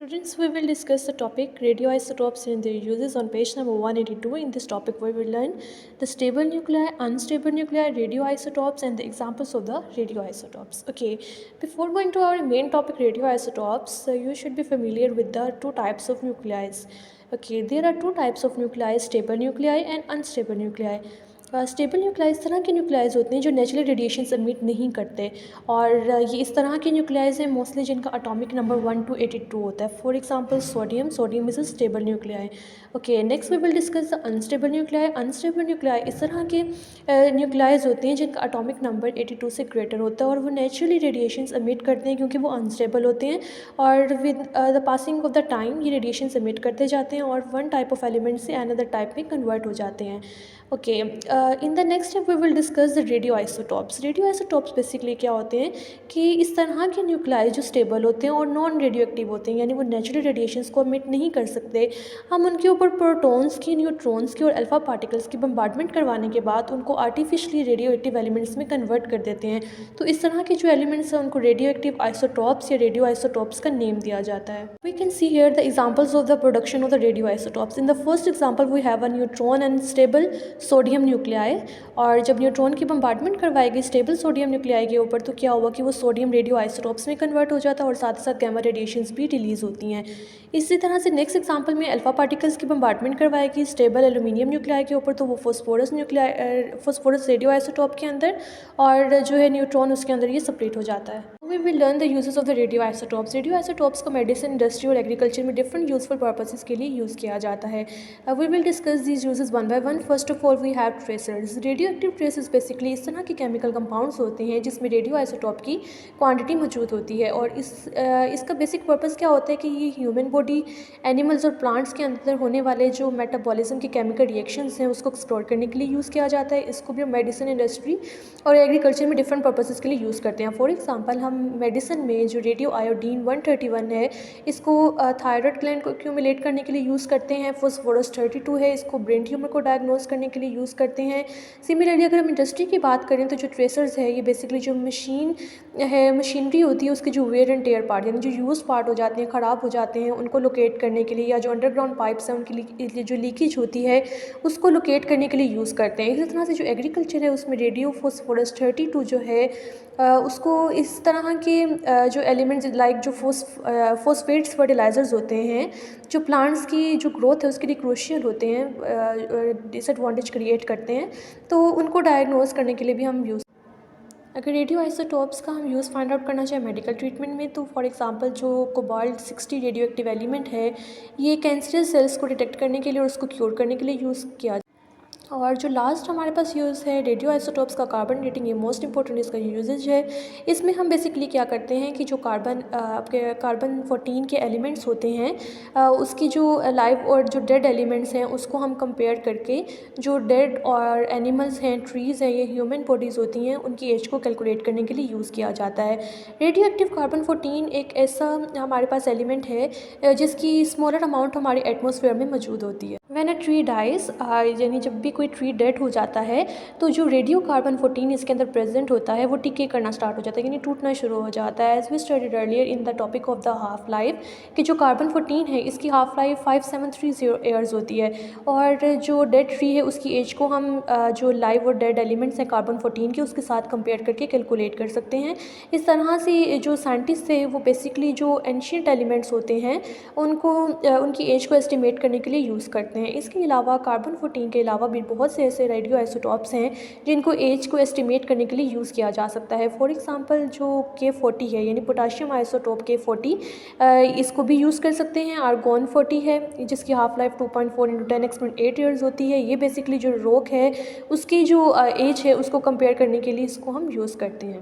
Students, we will discuss the topic radioisotopes and their uses on page number 182. In this topic, we will learn the stable nuclei, unstable nuclei, radioisotopes, and the examples of the radioisotopes. Okay, before going to our main topic, radioisotopes, you should be familiar with the two types of nuclei. Okay, there are two types of nuclei, stable nuclei and unstable nuclei. Stable nuclei इस तरह के न्यूक्लियाइज होते हैं जो natural radiation emit नहीं करते और ये इस तरह के न्यूक्लियाइज हैं मोस्टली जिनका एटॉमिक नंबर 1 to 82 होता है. For example sodium is a stable nuclei. Okay, next we will discuss the unstable nuclei. Unstable nuclei इस तरह के न्यूक्लियाइज होते हैं जिनका एटॉमिक नंबर 82 से ग्रेटर होता है और वो नेचुरली रेडिएशन एमिट करते हैं क्योंकि वो अनस्टेबल होते हैं और with the passing of the time ये रेडिएशन एमिट करते जाते हैं और वन टाइप ऑफ एलिमेंट से अनदर टाइप में कन्वर्ट हो जाते हैं. Okay, in the next step we will discuss the radioisotopes. Radioisotopes basically क्या होते हैं कि इस तरह के न्यूक्लियाई जो स्टेबल होते हैं और नॉन रेडियो एक्टिव होते हैं, यानी वो नेचुरल रेडिएशंस को एमिट नहीं कर सकते. हम उनके ऊपर प्रोटॉन्स की, न्यूट्रॉन्स की और अल्फा पार्टिकल्स की बम्बार्डमेंट करवाने के बाद उनको आर्टिफिशियली रेडियो एक्टिव एलिमेंट्स में कन्वर्ट कर देते हैं. तो इस तरह के जो एलिमेंट्स हैं उनको रेडियो एक्टिव आइसोटॉप्स या रेडियो आइसोटॉप्स का नेम दिया जाता है. We can see here the examples of the production of the radioisotopes. In the first example we have a neutron and stable sodium nuclei. और जब neutron की bombardment करवाएगी stable sodium nuclei के ऊपर तो क्या हुआ कि वो सोडियम रेडियो आइसोटॉप्स में कन्वर्ट हो जाता है और साथ ही साथ गैमा रेडिएशंस भी रिलीज़ होती हैं. इसी तरह से नेक्स्ट एग्जांपल में अल्फा पार्टिकल्स की बम्बार्डमेंट करवाएगी स्टेबल एल्यूमिनियम न्यूक्लियाई के ऊपर तो वो फॉस्फोरस रेडियो आइसोटॉप के अंदर और जो है न्यूट्रॉन उसके अंदर ये सेपरेट हो जाता है. We will learn the uses of the radioisotopes. Radioisotopes का मेडिसिन, इंडस्ट्री और एग्रीकल्चर में डिफरेंट यूजफुल पर्पसेस के लिए यूज़ किया जाता है. We will discuss these uses one by one. First of all we have tracers. Radioactive tracers basically इस तरह के केमिकल कंपाउंड्स होते हैं जिसमें रेडियो आइसोटॉप की क्वांटिटी मौजूद होती है और इसका बेसिक पर्पस क्या होता है कि ये ह्यूमन बॉडी, एनिमल्स और प्लांट्स के अंदर होने वाले जो मेटाबॉलिज्म के केमिकल रिएक्शंस हैं उसको एक्सप्लोर करने के लिए यूज़ किया जाता है. इसको भी मेडिसिन, इंडस्ट्री और एग्रीकल्चर में डिफरेंट पर्पसेस के लिए यूज़ करते हैं. फॉर एग्जांपल हम मेडिसिन में जो रेडियो आयोडीन 131 है इसको थायराइड ग्लैंड को एक्यूमुलेट करने के लिए यूज़ करते हैं. फॉस्फोरस 32 है, इसको ब्रेन ट्यूमर को डायग्नोस करने के लिए यूज़ करते हैं. सिमिलरली अगर हम इंडस्ट्री की बात करें तो जो ट्रेसर्स है ये बेसिकली जो मशीनरी होती है उसके जो वेयर एंड टेयर पार्ट यानी जो यूज पार्ट हो जाते हैं, ख़राब हो जाते हैं, उनको लोकेट करने के लिए या जो अंडरग्राउंड पाइप्स हैं उनकी जो लीकेज होती है उसको लोकेट करने के लिए यूज़ करते हैं. इसी तरह से जो एग्रीकल्चर है उसमें रेडियो फॉस्फोरस 32 जो है उसको इस तरह के जो एलिमेंट्स लाइक जो फॉस्फेट्स फर्टिलाइजर्स होते हैं जो प्लांट्स की जो ग्रोथ है उसके लिए क्रूशियल होते हैं, डिसएडवांटेज क्रिएट करते हैं, तो उनको डायग्नोस करने के लिए भी हम यूज़. अगर रेडियो आइसोटॉप्स का हम यूज़ फाइंड आउट करना चाहें मेडिकल ट्रीटमेंट में तो फॉर एग्जांपल जो कोबाल्ट 60 रेडियो एक्टिव एलिमेंट है ये कैंसरस सेल्स को डिटेक्ट करने के लिए और उसको क्योर करने के लिए यूज़ किया. और जो लास्ट हमारे पास यूज़ है रेडियो आइसोटॉप्स का कार्बन डेटिंग, ये मोस्ट इंपॉर्टेंट इसका यूजेज है. इसमें हम बेसिकली क्या करते हैं कि जो आपके कार्बन 14 के एलिमेंट्स होते हैं उसकी जो लाइव और जो डेड एलिमेंट्स हैं उसको हम कंपेयर करके जो डेड और एनिमल्स हैं, ट्रीज़ हैं, ये ह्यूमन बॉडीज़ होती हैं उनकी एज को कैलकुलेट करने के लिए यूज़ किया जाता है. रेडियो एक्टिव कार्बन 14 एक ऐसा हमारे पास एलिमेंट है जिसकी स्मॉलर अमाउंट हमारे एटमॉस्फेयर में मौजूद होती है. व्हेन अ ट्री डाइज यानी जब भी कोई ट्री डेड हो जाता है तो जो रेडियो कार्बन 14 इसके अंदर प्रेजेंट होता है वो टिके करना स्टार्ट हो जाता है यानी टूटना शुरू हो जाता है. As we studied earlier in the topic of the half life कि जो कार्बन 14 है इसकी हाफ लाइफ 5730 ईयर्स होती है और जो डेड ट्री है उसकी एज को हम जो लाइव और डेड एलिमेंट्स हैं कार्बन 14 के उसके साथ कंपेयर करके कैलकुलेट कर सकते हैं. इस तरह से जो साइंटिस्ट है वो बेसिकली जो एंशियंट एलिमेंट्स होते हैं उनको उनकी एज को एस्टिमेट करने के लिए यूज़ करते हैं. इसके अलावा कार्बन 14 के अलावा भी बहुत से ऐसे रेडियो आइसोटॉप्स हैं जिनको एज को एस्टिमेट करने के लिए यूज़ किया जा सकता है. फॉर एग्जांपल जो K40 है यानी पोटाशियम आइसोटॉप K40 इसको भी यूज़ कर सकते हैं. आर्गॉन 40 है जिसकी हाफ लाइफ 2.4 × 10⁸ ईयर्स होती है. ये बेसिकली जो रॉक है उसकी जो एज है उसको कंपेयर करने के लिए इसको हम यूज़ करते हैं.